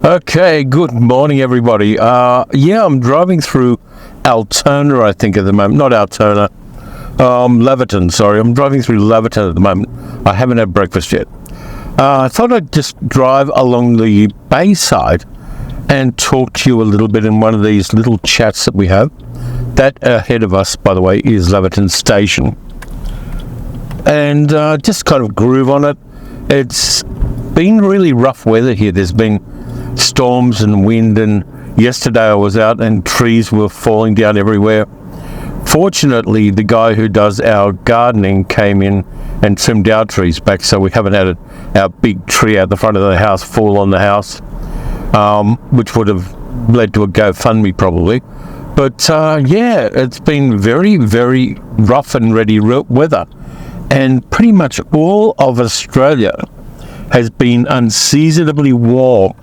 Okay, good morning, everybody. I'm driving through Altona, I think, at the moment. Not Altona, Laverton, sorry. I'm driving through Laverton at the moment. I haven't had breakfast yet. I thought I'd just drive along the bayside and talk to you a little bit in one of these little chats that we have. That ahead of us, by the way, is Laverton Station. And just kind of groove on it. It's been really rough weather here. There's been storms and wind, and yesterday I was out and trees were falling down everywhere. Fortunately, the guy who does our gardening came in and trimmed our trees back, so we haven't had our big tree out the front of the house fall on the house, which would have led to a GoFundMe probably. But it's been very, very rough and ready weather, and pretty much all of Australia has been unseasonably warm,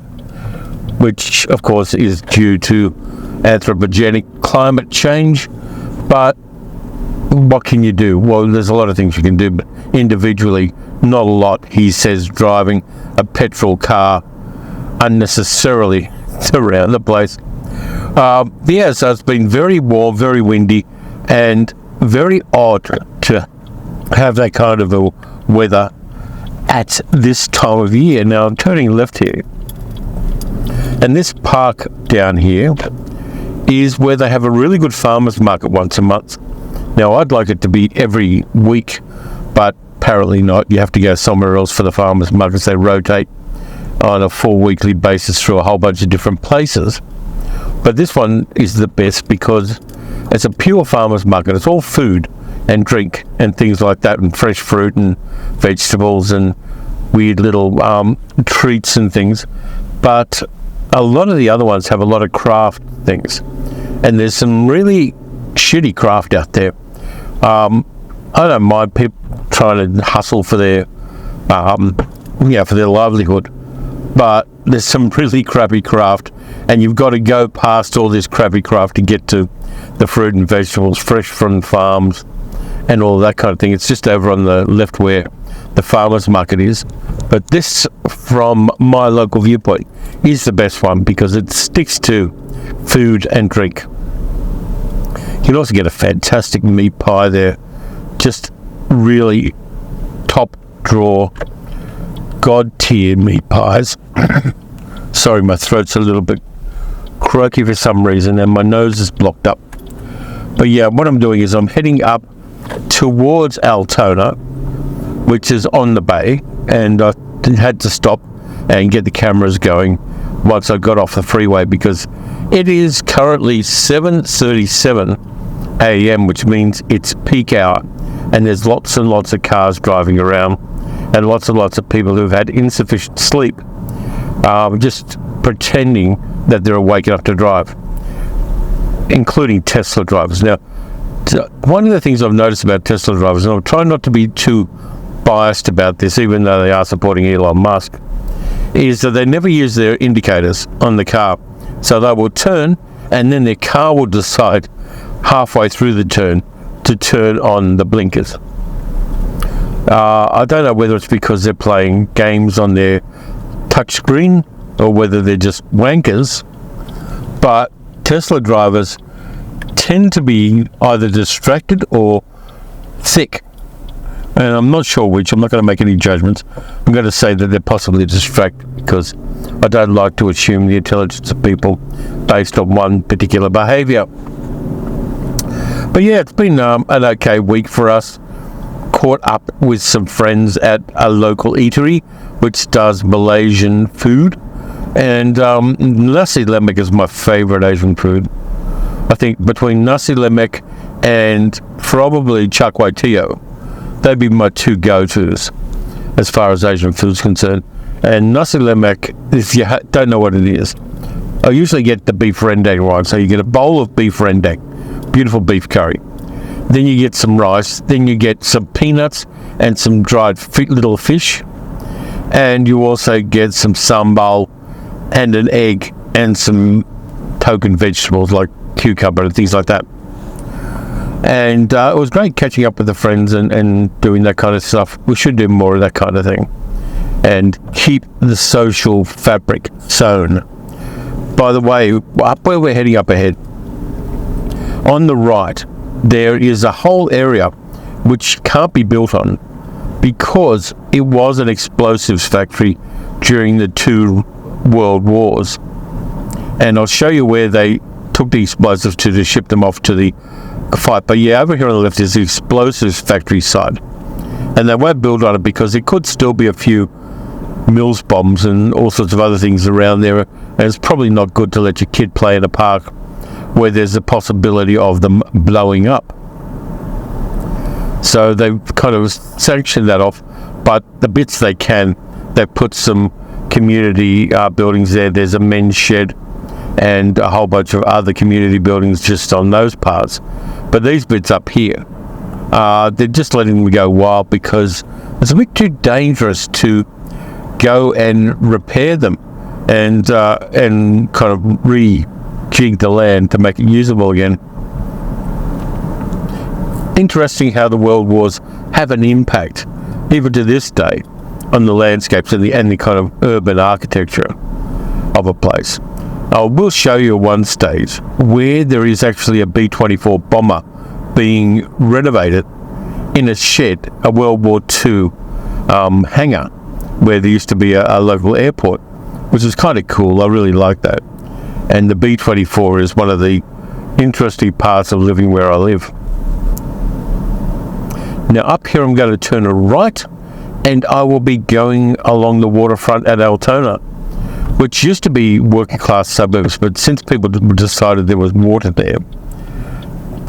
which of course is due to anthropogenic climate change. But what can you do? Well, there's a lot of things you can do, but individually, not a lot. He says driving a petrol car unnecessarily around the place. So it's been very warm, very windy, and very odd to have that kind of a weather at this time of year. Now I'm turning left here, and this park down here is where they have a really good farmers market once a month. Now I'd like it to be every week, but apparently not. You have to go somewhere else for the farmers markets. They rotate on a 4-weekly basis through a whole bunch of different places. But this one is the best because it's a pure farmers market. It's all food and drink and things like that, and fresh fruit and vegetables and weird little treats and things. But a lot of the other ones have a lot of craft things, and there's some really shitty craft out there. I don't mind people trying to hustle for their for their livelihood, but there's some really crappy craft, and you've got to go past all this crappy craft to get to the fruit and vegetables fresh from farms and all that kind of thing. It's just over on the left where the farmers market is. But this, from my local viewpoint, is the best one because it sticks to food and drink. You can also get a fantastic meat pie there. Just really top drawer, god tier meat pies. Sorry, my throat's a little bit croaky for some reason and my nose is blocked up. But yeah, what I'm doing is I'm heading up towards Altona, which is on the bay, and I had to stop and get the cameras going once I got off the freeway because it is currently 7:37 a.m., which means it's peak hour, and there's lots and lots of cars driving around and lots and lots of people who've had insufficient sleep, just pretending that they're awake enough to drive, including Tesla drivers. Now, one of the things I've noticed about Tesla drivers, and I'm trying not to be too biased about this, even though they are supporting Elon Musk, is that they never use their indicators on the car. So they will turn, and then their car will decide halfway through the turn to turn on the blinkers. I don't know whether it's because they're playing games on their touchscreen or whether they're just wankers, but Tesla drivers tend to be either distracted or thick, and I'm not sure which. I'm not going to make any judgments. I'm going to say that they're possibly distracted because I don't like to assume the intelligence of people based on one particular behaviour. But yeah, it's been an okay week for us. Caught up with some friends at a local eatery which does Malaysian food, and nasi lemak is my favourite Asian food. I think between nasi lemak and probably char kway teow, they'd be my two go-tos as far as Asian food's concerned. And nasi lemak, if you don't know what it is, I usually get the beef rendang one. So you get a bowl of beef rendang, beautiful beef curry. Then you get some rice. Then you get some peanuts and some dried little fish. And you also get some sambal and an egg and some token vegetables like cucumber and things like that. And it was great catching up with the friends and doing that kind of stuff. We should do more of that kind of thing. and keep the social fabric sewn. By the way, up where we're heading up ahead, on the right, there is a whole area which can't be built on because it was an explosives factory during the 2 world wars. And I'll show you where they took the explosives to ship them off to the fight. But yeah, over here on the left is the explosives factory site. And they won't build on it because it could still be a few Mills bombs and all sorts of other things around there. And it's probably not good to let your kid play in a park where there's a possibility of them blowing up. So they've kind of sanctioned that off, but the bits they can, they've put some community buildings there. There's a men's shed and a whole bunch of other community buildings just on those parts. But these bits up here, they're just letting them go wild because it's a bit too dangerous to go and repair them and kind of rejig the land to make it usable again. Interesting how the world wars have an impact, even to this day, on the landscapes and the kind of urban architecture of a place. I will show you one stage where there is actually a B-24 bomber being renovated in a shed, a World War II hangar, where there used to be a local airport, which is kind of cool. I really like that. And the B-24 is one of the interesting parts of living where I live. Now up here I'm going to turn a right and I will be going along the waterfront at Altona, which used to be working class suburbs, but since people decided there was water there,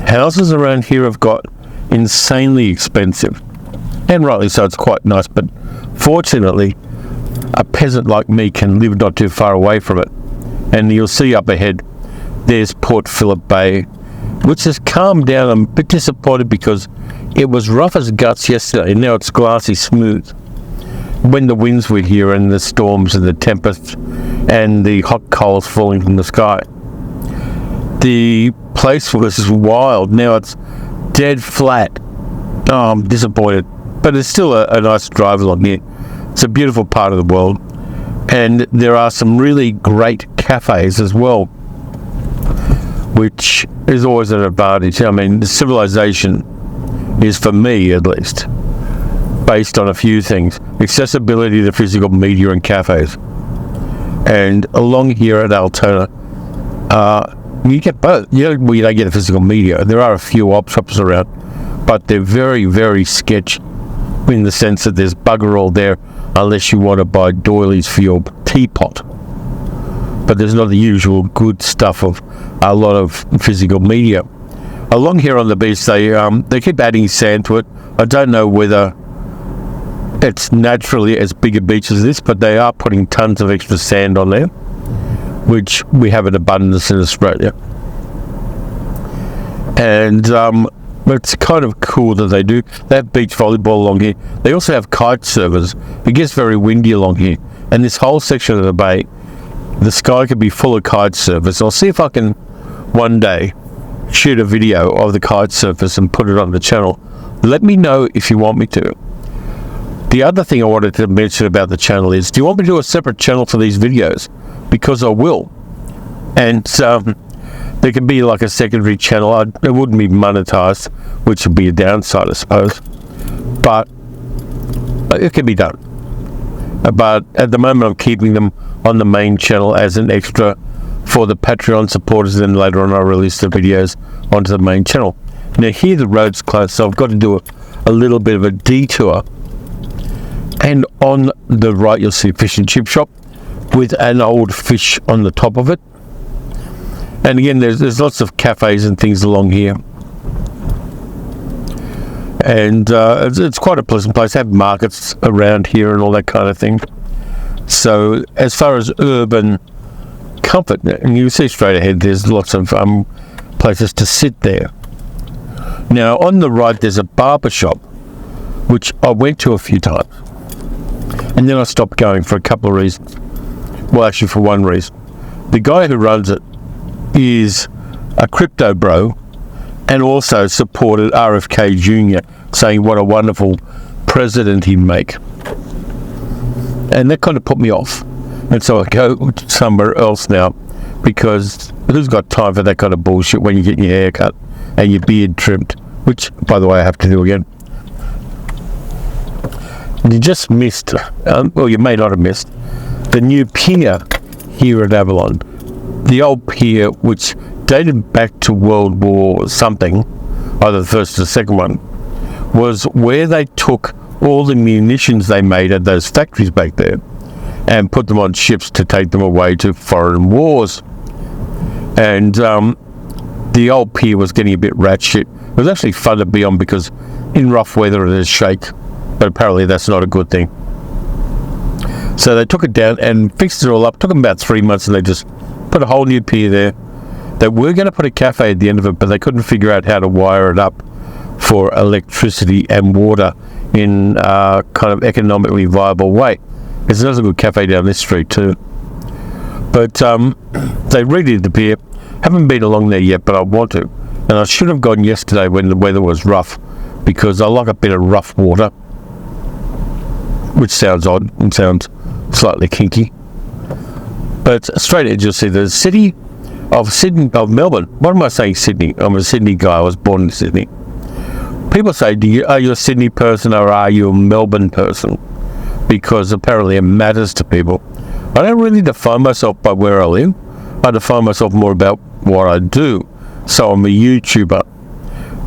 houses around here have got insanely expensive, and rightly so. It's quite nice, but fortunately a peasant like me can live not too far away from it. And you'll see up ahead there's Port Phillip Bay, which has calmed down. I'm a bit disappointed because it was rough as guts yesterday, and now it's glassy smooth. When the winds were here and the storms and the tempests and the hot coals falling from the sky, the place was wild. Now it's dead flat. Oh, I'm disappointed, but it's still a nice drive along here. It's a beautiful part of the world, and there are some really great cafes as well, which is always an advantage. I mean, the civilization is, for me at least, based on a few things: accessibility to physical media and cafes. And along here at Altona, you get both. You don't get a physical media. There are a few op shops around, but they're very, very sketchy in the sense that there's bugger all there unless you want to buy doilies for your teapot. But there's not the usual good stuff of a lot of physical media. Along here on the beach, they keep adding sand to it. I don't know whether it's naturally as big a beach as this, but they are putting tons of extra sand on there, which we have in abundance in Australia. And it's kind of cool that they do. They have beach volleyball along here. They also have kite servers. It gets very windy along here, and this whole section of the bay, the sky could be full of kite surfers. I'll see if I can one day shoot a video of the kite surfers and put it on the channel. Let me know if you want me to. The other thing I wanted to mention about the channel is, do you want me to do a separate channel for these videos? Because I will. And there can be like a secondary channel. It wouldn't be monetized, which would be a downside, I suppose. But it can be done. But at the moment I'm keeping them on the main channel as an extra for the Patreon supporters, and then later on I'll release the videos onto the main channel. Now here the road's closed, so I've got to do a little bit of a detour. And on the right you'll see a fish and chip shop with an old fish on the top of it. And again, there's lots of cafes and things along here. And it's quite a pleasant place. They have markets around here and all that kind of thing. So as far as urban comfort, and you see straight ahead there's lots of places to sit there. Now on the right there's a barber shop, which I went to a few times, and then I stopped going for a couple of reasons. Well, actually for one reason. The guy who runs it is a crypto bro, and also supported RFK Jr., saying what a wonderful president he'd make. And that kind of put me off. And so I go somewhere else now, because who's got time for that kind of bullshit when you get your hair cut and your beard trimmed, which, by the way, I have to do again. You just missed, well, you may not have missed, the new pier here at Avalon. The old pier, which dated back to World War something, either the first or the second one, was where they took all the munitions they made at those factories back there and put them on ships to take them away to foreign wars. And the old pier was getting a bit ratchet. It was actually fun to be on because in rough weather it is shake, but apparently that's not a good thing. So they took it down and fixed it all up. Took them about 3 months, and they just put a whole new pier there. They were going to put a cafe at the end of it, but they couldn't figure out how to wire it up for electricity and water in a kind of economically viable way. There's another good cafe down this street too. But they redid the pier. Haven't been along there yet, but I want to. And I should have gone yesterday when the weather was rough, because I like a bit of rough water, which sounds odd and sounds slightly kinky. But straight ahead you'll see the city of Melbourne. What am I saying, Sydney? I'm a Sydney guy. I was born in Sydney. People say, are you a Sydney person or are you a Melbourne person? Because apparently it matters to people. I don't really define myself by where I live. I define myself more about what I do. So I'm a YouTuber.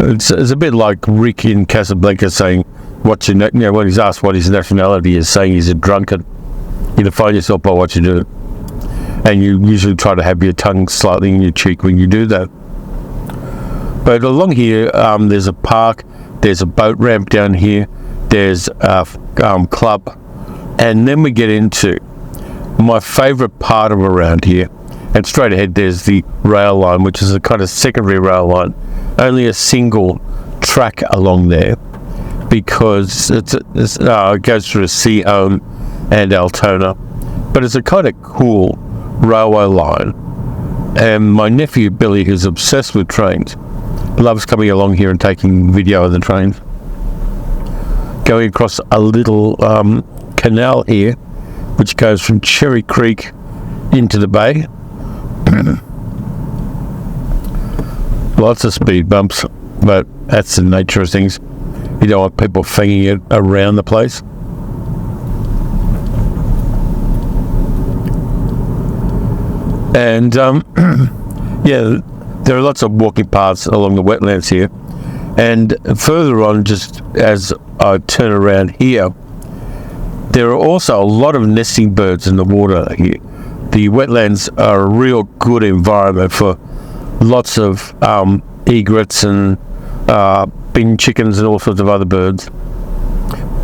It's a bit like Rick in Casablanca saying, when he's asked what his nationality is, saying he's a drunkard. You define yourself by what you do. And you usually try to have your tongue slightly in your cheek when you do that. But along here, there's a park, there's a boat ramp down here, there's a club, and then we get into my favourite part of around here. And straight ahead there's the rail line, which is a kind of secondary rail line, only a single track along there, because it goes through Seahome and Altona. But it's a kind of cool railway line, and my nephew Billy, who's obsessed with trains, loves coming along here and taking video of the trains. Going across a little canal here, which goes from Cherry Creek into the bay. Lots of speed bumps, but that's the nature of things. You don't want people fanging it around the place. And yeah, there are lots of walking paths along the wetlands here. And further on, just as I turn around here, there are also a lot of nesting birds in the water here. The wetlands are a real good environment for lots of egrets and bin chickens and all sorts of other birds.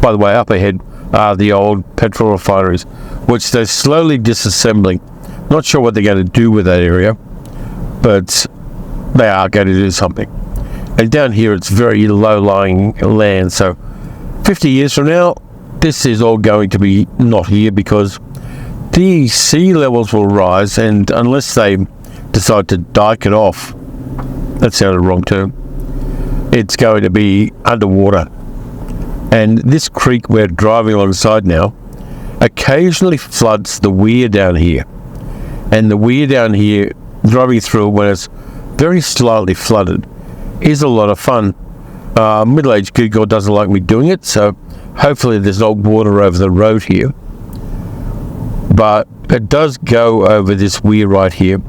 By the way, up ahead are the old petrol refineries, which they're slowly disassembling. Not sure what they're going to do with that area, but they are going to do something. And down here it's very low-lying land, so 50 years from now this is all going to be not here, because the sea levels will rise, and unless they decide to dike it off, that sounded wrong term, it's going to be underwater. And this creek we're driving alongside now occasionally floods the weir down here. And the weir down here, driving through when it's very slightly flooded, is a lot of fun. Middle-aged Google doesn't like me doing it, so hopefully there's no water over the road here. But it does go over this weir right here,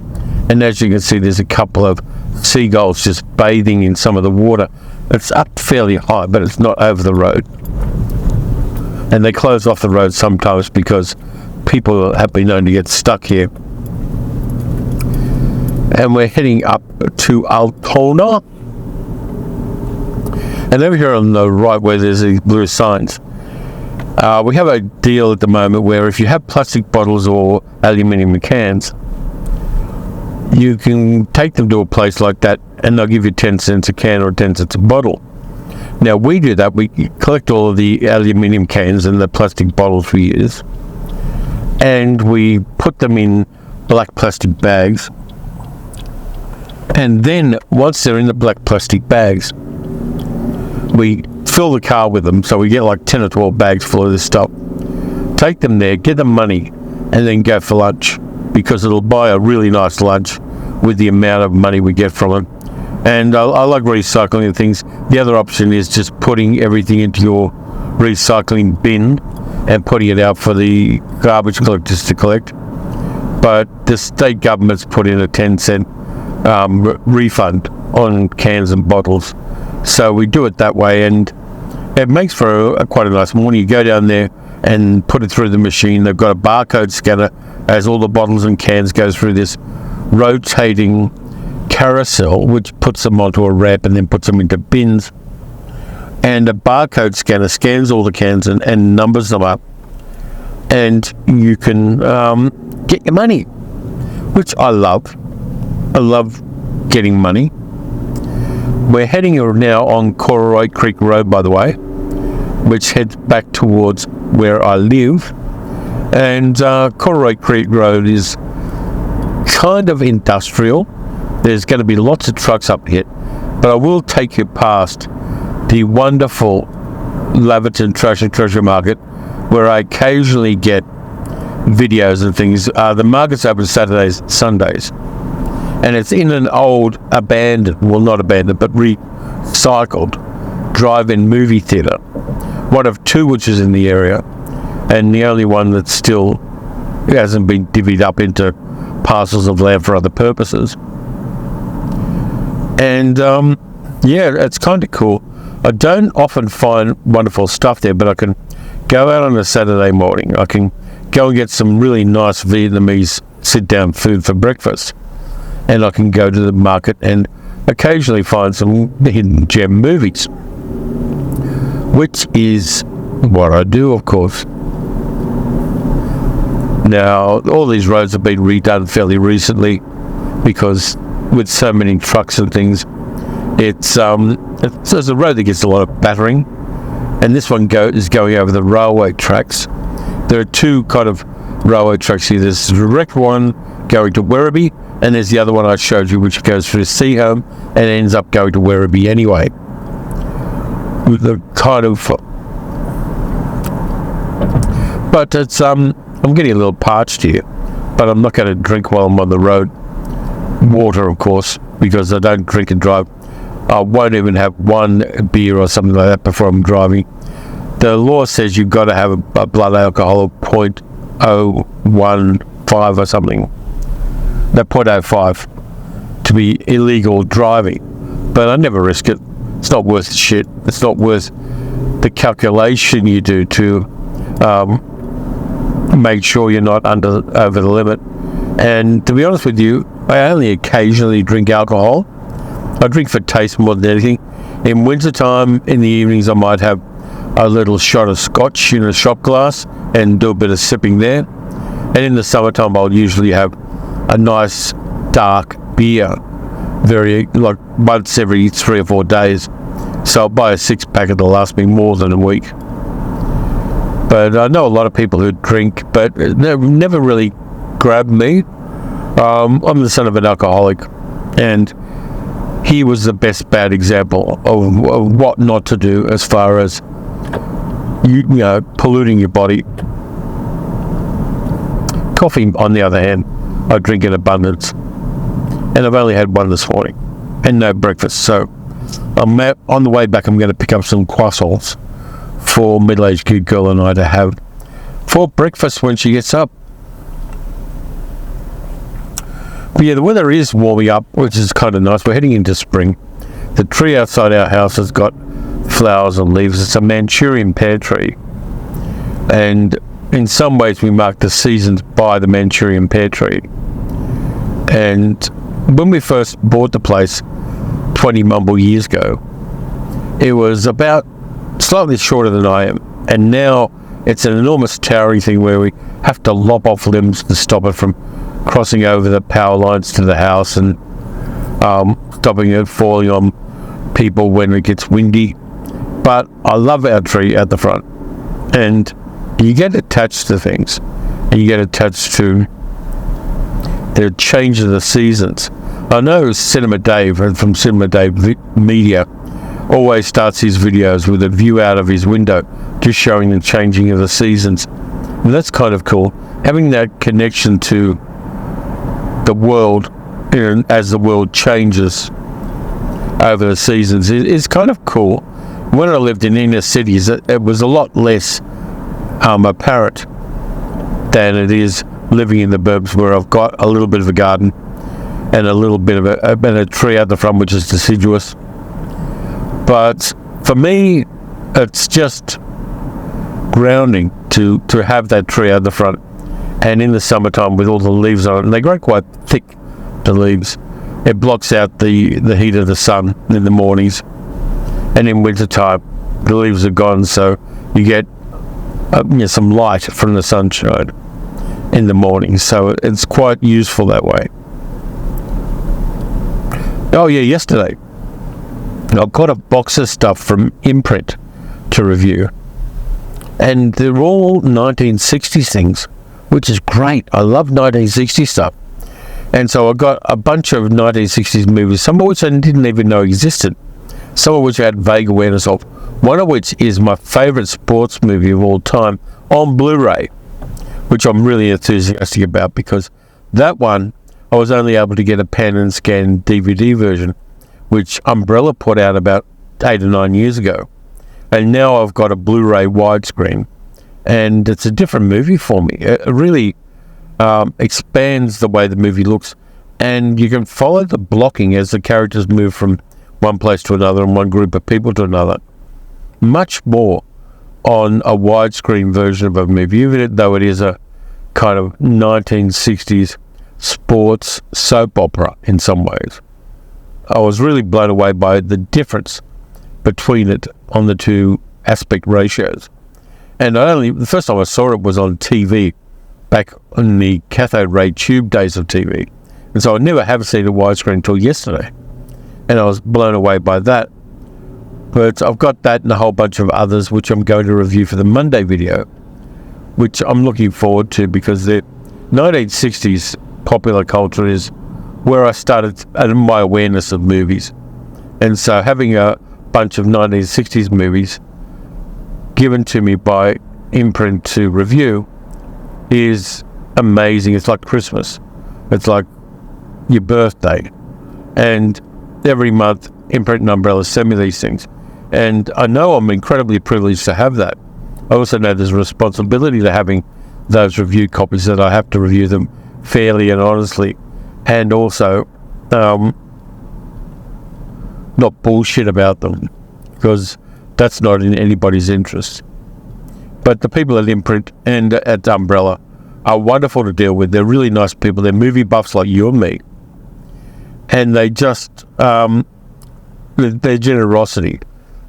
and as you can see, there's a couple of seagulls just bathing in some of the water. It's up fairly high, but it's not over the road. And they close off the road sometimes because people have been known to get stuck here. And we're heading up to Altona. And over here on the right, where there's these blue signs, we have a deal at the moment where if you have plastic bottles or aluminium cans, you can take them to a place like that and they'll give you 10 cents a can or 10 cents a bottle. Now we do that, we collect all of the aluminium cans and the plastic bottles we use, and we put them in black plastic bags. And then once they're in the black plastic bags, we fill the car with them, so we get like 10 or 12 bags full of this stuff. take them there, get them money, and then go for lunch, because it'll buy a really nice lunch with the amount of money we get from it. And I like recycling things. The other option is just putting everything into your recycling bin and putting it out for the garbage collectors to collect. But the state government's put in a 10-cent refund on cans and bottles. So we do it that way, and it makes for quite a nice morning. You go down there and put it through the machine. They've got a barcode scanner as all the bottles and cans go through this rotating carousel, which puts them onto a ramp and then puts them into bins. And a barcode scanner scans all the cans and numbers them up, and you can get your money, which I love. I love getting money. We're heading now on Cooroy Creek Road, by the way, which heads back towards where I live. And Cooroy Creek Road is kind of industrial. There's going to be lots of trucks up here, but I will take you past the wonderful Laverton Treasure Market, where I occasionally get videos and things. The market's open Saturdays, Sundays, and it's in an old abandoned, well, not abandoned, but recycled drive-in movie theatre, one of two which is in the area, and the only one that still hasn't been divvied up into parcels of land for other purposes. And yeah, it's kind of cool. I don't often find wonderful stuff there, but I can go out on a Saturday morning. I can go and get some really nice Vietnamese sit-down food for breakfast, and I can go to the market and occasionally find some hidden gem movies, which is what I do, of course. Now, all these roads have been redone fairly recently, because with so many trucks and things, it's a road that gets a lot of battering, and this one is going over the railway tracks. There are two kind of railway tracks here. There's the direct one going to Werribee, and there's the other one I showed you, which goes through Seaholme and ends up going to Werribee anyway. With the kind of, but it's I'm getting a little parched here, but I'm not going to drink while I'm on the road. Water, of course, because I don't drink and drive. I won't even have one beer or something like that before I'm driving. The law says you've got to have a blood alcohol of 0.015 or something. No, 0.05 to be illegal driving. But I never risk it. It's not worth the shit. It's not worth the calculation you do to make sure you're not over the limit. And to be honest with you, I only occasionally drink alcohol. I drink for taste more than anything. In wintertime, in the evenings, I might have a little shot of scotch in a shot glass and do a bit of sipping there. And in the summertime, I'll usually have a nice dark beer, like once every 3 or 4 days. So I'll buy a 6-pack, it'll last me more than a week. But I know a lot of people who drink, but they've never really grabbed me. I'm the son of an alcoholic, and he was the best bad example of what not to do as far as you know, polluting your body. Coffee, on the other hand, I drink in abundance, and I've only had one this morning and no breakfast. So on the way back, I'm going to pick up some croissants for middle-aged good girl and I to have for breakfast when she gets up. But yeah, the weather is warming up, which is kind of nice. We're heading into spring. The tree outside our house has got flowers and leaves. It's a Manchurian pear tree, and in some ways we mark the seasons by the Manchurian pear tree. And when we first bought the place 20 mumble years ago, it was about slightly shorter than I am, and now it's an enormous towering thing where we have to lop off limbs to stop it from crossing over the power lines to the house and stopping it falling on people when it gets windy. But I love our tree at the front, and you get attached to things, and you get attached to the change of the seasons. I know Cinema Dave from Cinema Dave Media always starts his videos with a view out of his window, just showing the changing of the seasons. And that's kind of cool. Having that connection to the world, as the world changes over the seasons is kind of cool. When I lived in inner cities, it was a lot less apparent than it is living in the burbs, where I've got a little bit of a garden and a little bit of a tree out the front, which is deciduous. But for me, it's just grounding to have that tree out the front, and in the summertime with all the leaves on it, and they grow quite thick, the leaves. It blocks out the heat of the sun in the mornings, and in wintertime the leaves are gone, so you get some light from the sunshine in the morning, so it's quite useful that way. Oh yeah, yesterday I got a box of stuff from Imprint to review, and they're all 1960s things, which is great. I love 1960s stuff. And so I got a bunch of 1960s movies, some of which I didn't even know existed, some of which I had vague awareness of, one of which is my favourite sports movie of all time on Blu-ray, which I'm really enthusiastic about, because that one I was only able to get a pan and scan DVD version, which Umbrella put out about 8 or 9 years ago. And now I've got a Blu-ray widescreen, and it's a different movie for me. It really expands the way the movie looks, and you can follow the blocking as the characters move from one place to another and one group of people to another. Much more on a widescreen version of a movie, even though it is a kind of 1960s sports soap opera in some ways. I was really blown away by the difference between it on the two aspect ratios. And the first time I saw it was on TV, back in the cathode ray tube days of TV. And so I never have seen a widescreen until yesterday. And I was blown away by that. But I've got that and a whole bunch of others, which I'm going to review for the Monday video, which I'm looking forward to, because the 1960s popular culture is where I started my awareness of movies. And so having a bunch of 1960s movies given to me by Imprint to review is amazing. It's like Christmas. It's like your birthday. And every month, Imprint and Umbrella send me these things. And I know I'm incredibly privileged to have that. I also know there's a responsibility to having those review copies, that I have to review them fairly and honestly, and also not bullshit about them, because that's not in anybody's interest. But the people at Imprint and at Umbrella are wonderful to deal with. They're really nice people. They're movie buffs like you and me, and they just their generosity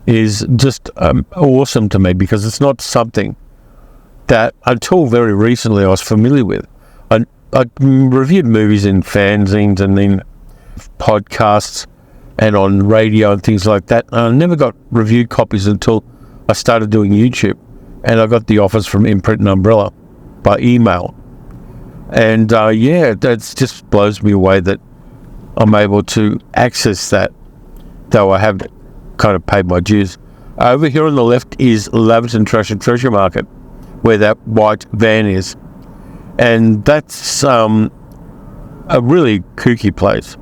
is just awesome to me, because it's not something that until very recently I was familiar with. I reviewed movies in fanzines and in podcasts and on radio and things like that. And I never got reviewed copies until I started doing YouTube, and I got the offers from Imprint and Umbrella by email. And that just blows me away that I'm able to access that, though I have kind of paid my dues. Over here on the left is Laverton Trash and Treasure Market, where that white van is. And that's a really kooky place.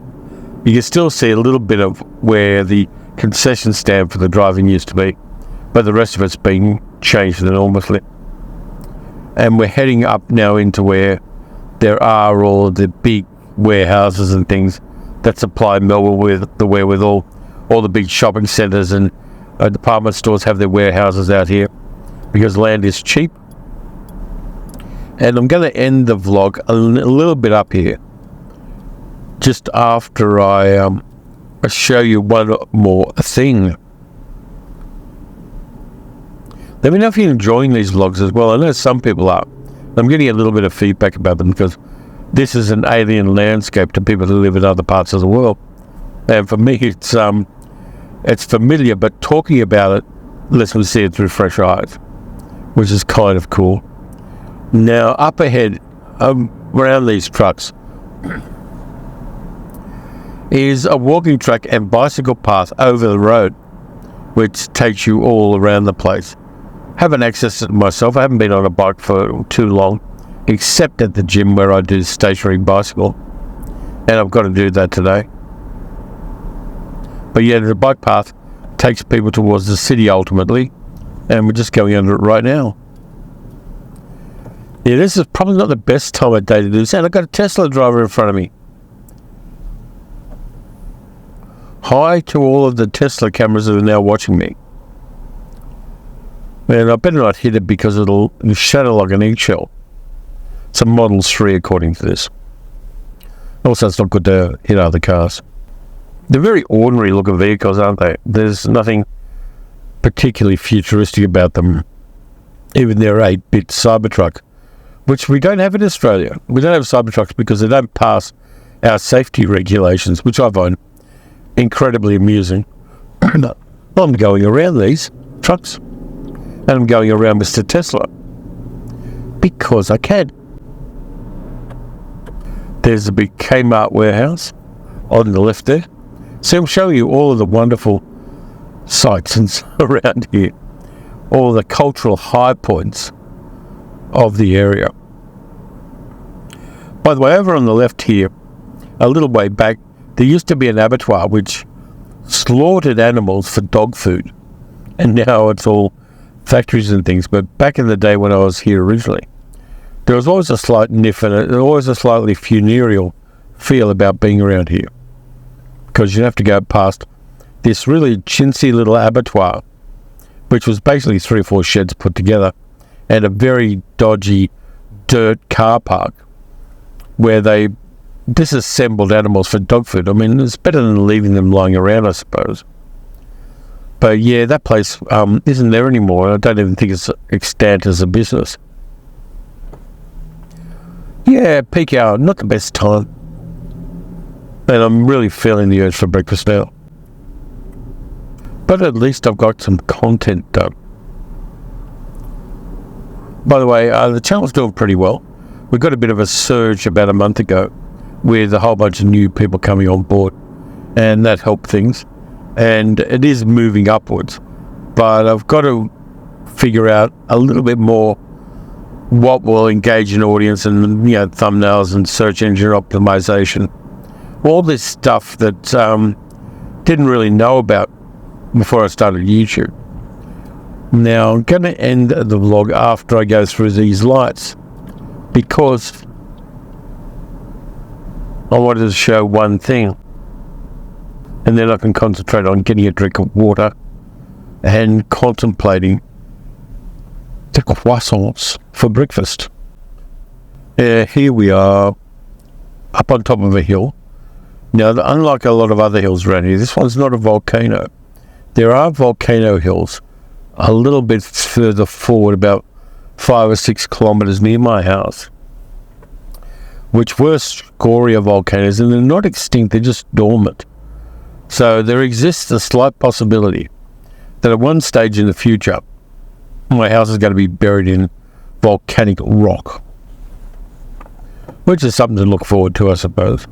You can still see a little bit of where the concession stand for the drive-in used to be, but the rest of it's been changed enormously. And we're heading up now into where there are all the big warehouses and things that supply Melbourne with the wherewithal. All the big shopping centres and department stores have their warehouses out here, because land is cheap. And I'm going to end the vlog a little bit up here, just after I show you one more thing. Let me know if you're enjoying these vlogs as well. I know some people are. I'm getting a little bit of feedback about them, because this is an alien landscape to people who live in other parts of the world. And for me, it's familiar, but talking about it lets me see it through fresh eyes, which is kind of cool. Now, up ahead, around these trucks, is a walking track and bicycle path over the road, which takes you all around the place. haven't accessed it myself. I haven't been on a bike for too long, except at the gym where I do stationary bicycle, and I've got to do that today. But yeah, the bike path takes people towards the city ultimately, and we're just going under it right now. Yeah, this is probably not the best time of day to do this, and I've got a Tesla driver in front of me. Hi to all of the Tesla cameras that are now watching me. And I better not hit it because it'll shatter like an eggshell. It's a Model 3 according to this. Also, it's not good to hit other cars. They're very ordinary looking vehicles, aren't they? There's nothing particularly futuristic about them. Even their 8-bit Cybertruck, which we don't have in Australia. We don't have Cybertrucks because they don't pass our safety regulations, which I find incredibly amusing. I'm going around these trucks, and I'm going around Mr. Tesla because I can. There's a big Kmart warehouse on the left there. So I'm showing you all of the wonderful sights and around here, all the cultural high points of the area. By the way, over on the left here, a little way back, there used to be an abattoir which slaughtered animals for dog food, and now it's all factories and things. But back in the day when I was here originally, there was always a slight niff and always a slightly funereal feel about being around here, because you'd have to go past this really chintzy little abattoir, which was basically 3 or 4 sheds put together, and a very dodgy dirt car park where they disassembled animals for dog food. I mean, it's better than leaving them lying around, I suppose. But yeah, that place isn't there anymore. I don't even think it's extant as a business. Yeah, peak hour, not the best time. And I'm really feeling the urge for breakfast now. But at least I've got some content done. By the way, the channel's doing pretty well. We got a bit of a surge about a month ago with a whole bunch of new people coming on board, and that helped things. And it is moving upwards. But I've got to figure out a little bit more what will engage an audience, and thumbnails and search engine optimization. All this stuff that didn't really know about before I started YouTube. Now I'm going to end the vlog after I go through these lights, because I wanted to show one thing, and then I can concentrate on getting a drink of water and contemplating the croissants for breakfast. Here we are up on top of a hill. Now, unlike a lot of other hills around here, this one's not a volcano. There are volcano hills a little bit further forward, about 5 or 6 kilometers near my house, which were scoria volcanoes, and they're not extinct, they're just dormant. So there exists a slight possibility that at one stage in the future, my house is going to be buried in volcanic rock, which is something to look forward to, I suppose.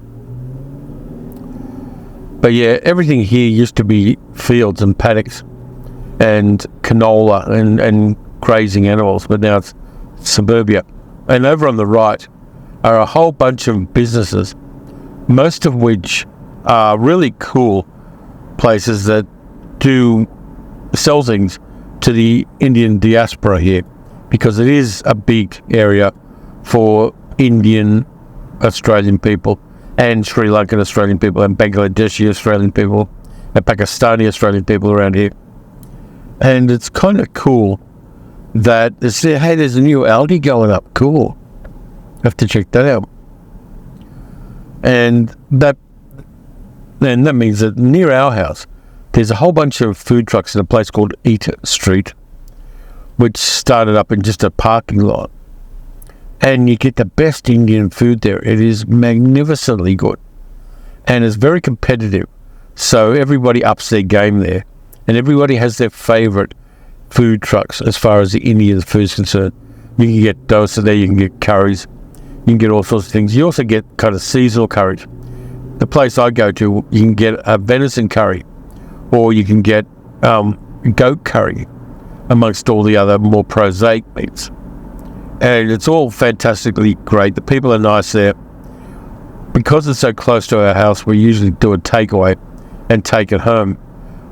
But yeah, everything here used to be fields and paddocks and canola and grazing animals, but now it's suburbia. And over on the right are a whole bunch of businesses, most of which are really cool places that do sell things to the Indian diaspora here, because it is a big area for Indian Australian people and Sri Lankan Australian people and Bangladeshi Australian people and Pakistani Australian people around here. And it's kind of cool that hey, there's a new Aldi going up. Cool. Have to check that out. And that means that near our house, there's a whole bunch of food trucks in a place called Eat Street, which started up in just a parking lot. And you get the best Indian food there. It is magnificently good. And it's very competitive. So everybody ups their game there. And everybody has their favourite food trucks as far as the Indian food is concerned. You can get dosa there, you can get curries, you can get all sorts of things. You also get kind of seasonal curries. The place I go to, you can get a venison curry, or you can get goat curry, amongst all the other more prosaic meats. And it's all fantastically great. The people are nice there. Because it's so close to our house, we usually do a takeaway and take it home.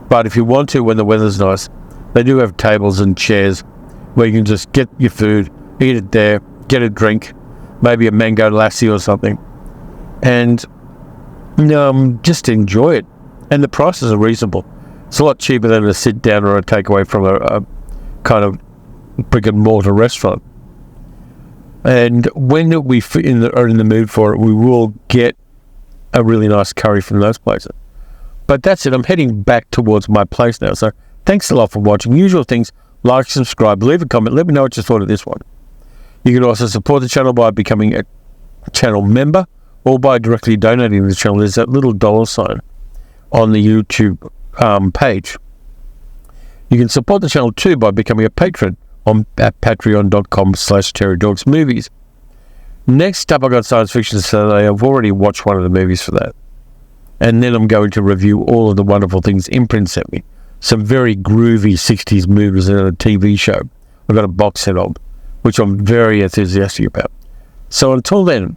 But if you want to, when the weather's nice, they do have tables and chairs where you can just get your food, eat it there, get a drink, maybe a mango lassi or something, and just enjoy it. And the prices are reasonable. It's a lot cheaper than a sit down or a takeaway from a kind of brick and mortar restaurant. And when we are in the mood for it, we will get a really nice curry from those places. But that's it. I'm heading back towards my place now. So thanks a lot for watching. Usual things, like, subscribe, leave a comment. Let me know what you thought of this one. You can also support the channel by becoming a channel member or by directly donating to the channel. There's that little $sign on the YouTube page. You can support the channel too by becoming a patron at patreon.com/terrydogsmovies. Next up, I got Science Fiction Saturday. I've already watched one of the movies for that. And then I'm going to review all of the wonderful things Imprint sent me. Some very groovy 60s movies and a TV show I've got a box set of, which I'm very enthusiastic about. So until then,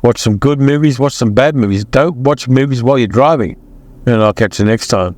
watch some good movies, watch some bad movies. Don't watch movies while you're driving. And I'll catch you next time.